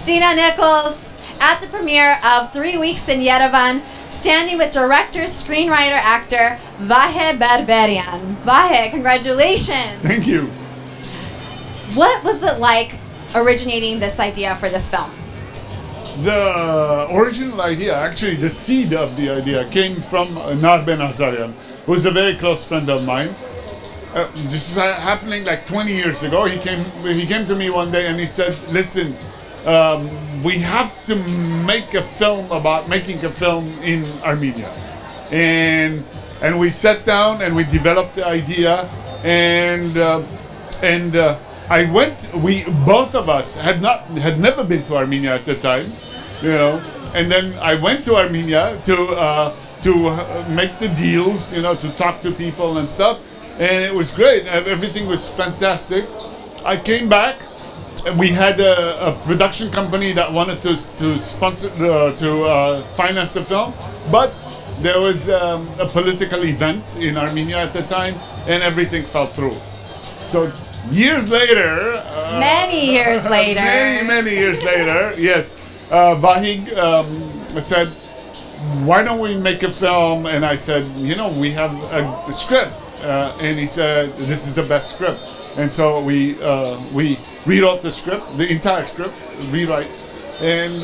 Christina Nichols at the premiere of 3 Weeks in Yerevan, standing with director, screenwriter, actor Vahe Berberian. Vahe, congratulations. Thank you. What was it like originating this idea for this film? The original idea, actually the seed of the idea, came from Nar Ben Azarian, who is a very close friend of mine. This is happening like 20 years ago. He came to me one day and he said, listen, we have to make a film about making a film in Armenia. And we sat down and we developed the idea, and both of us had never been to Armenia at the time, you know, and then I went to Armenia to make the deals, you know, to talk to people and stuff, and it was great. Everything was fantastic. I came back. We had a production company that wanted to sponsor, to finance the film, but there was a political event in Armenia at the time, and everything fell through. So years later, Many years later, yes, Vahe said, "Why don't we make a film?" And I said, "You know, we have a script," and he said, "This is the best script." And so we rewrote the script, the entire script, and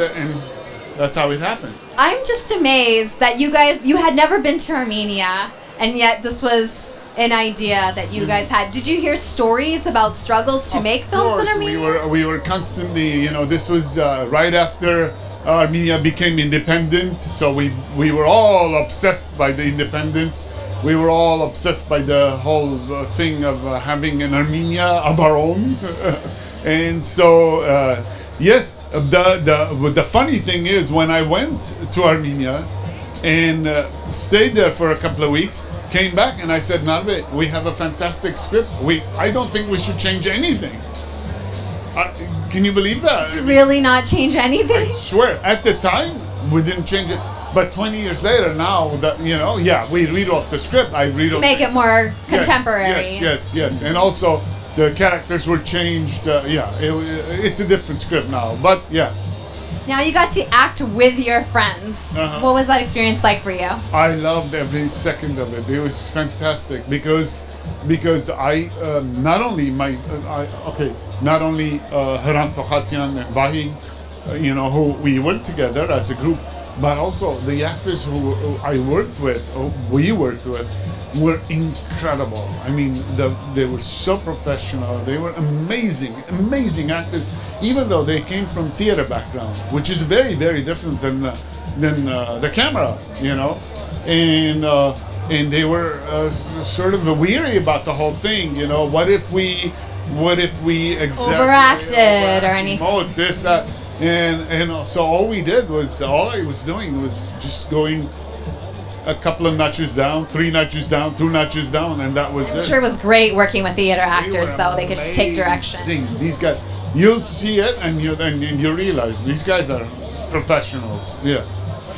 that's how it happened. I'm just amazed that you had never been to Armenia, and yet this was an idea that you guys had. Did you hear stories about struggles to make films in Armenia? We were constantly, you know, this was right after Armenia became independent, so we were all obsessed by the independence. We were all obsessed by the whole thing of having an Armenia of our own. And so, yes, the funny thing is, when I went to Armenia and stayed there for a couple of weeks, came back and I said, Narve, we have a fantastic script. I don't think we should change anything. Can you believe that? Did you really not change anything? I swear, at the time, we didn't change it. But 20 years later, now that, you know, yeah, we rewrote the script. To make it more contemporary. Yes. And also, the characters were changed. It's a different script now. But yeah. Now you got to act with your friends. What was that experience like for you? I loved every second of it. It was fantastic because I not only Haran Tokhatian and Vahe, you know, who we worked together as a group, but also the actors who we worked with, were incredible. I mean, they were so professional. They were amazing actors, even though they came from theater background, which is very, very different than the camera, you know. And they were sort of weary about the whole thing, you know. What if we overacted or anything? Oh, this, that. And so all I was doing was just going a couple of notches down, 3 notches down, 2 notches down, and that was it. I'm sure it was great working with theater actors, though. They could just take direction. These guys, you'll see it and you realize these guys are professionals. Yeah.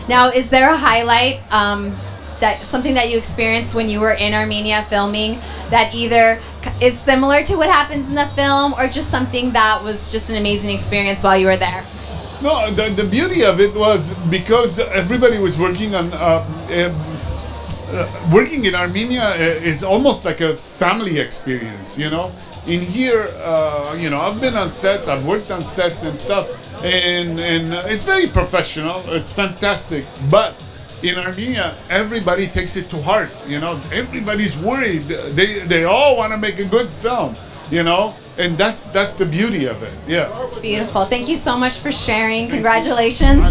Now, is there a highlight, something that you experienced when you were in Armenia filming that either is similar to what happens in the film, or just something that was just an amazing experience while you were there? No, the beauty of it was because everybody was working on working in Armenia is almost like a family experience, you know. In here, you know, I've been on sets, I've worked on sets and stuff, and it's very professional. It's fantastic, but in Armenia, everybody takes it to heart. You know, everybody's worried. They all want to make a good film. You know, and that's the beauty of it. Yeah. That's beautiful. Thank you so much for sharing. Congratulations.